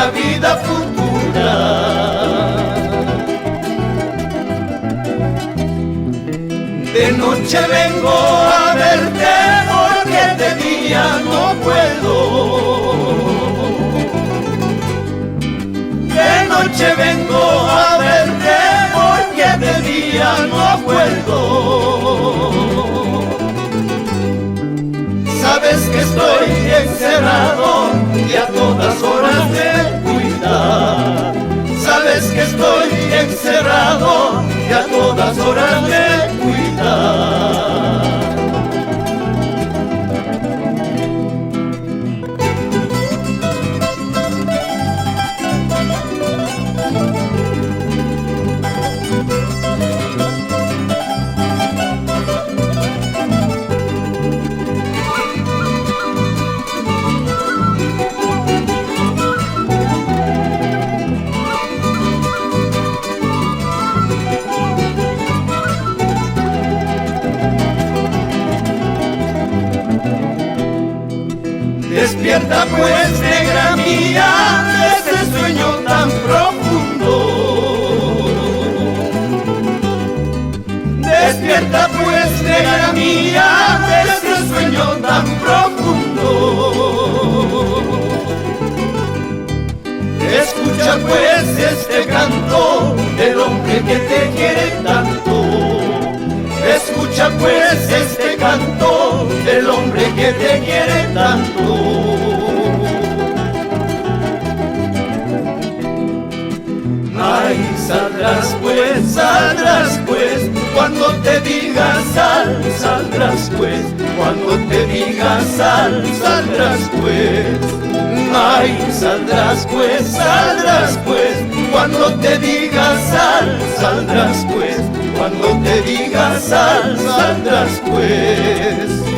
una vida futura. De noche vengo a verte porque de día no puedo. De noche vengo a verte porque de día no puedo. Sabes que estoy encerrado y a todas horas me cuida. Sabes que estoy encerrado y a todas horas me cuida. Despierta pues, negra mía, de ese sueño tan profundo. Despierta pues, negra mía, de ese sueño tan profundo. Escucha pues este canto del hombre que te quiere tanto. Escucha pues este canto del hombre que te quiere tanto. Ay, saldrás pues, cuando te diga sal, saldrás pues, cuando te diga sal, saldrás pues. Ay, saldrás pues, cuando te diga sal, saldrás pues, cuando te diga sal, saldrás pues.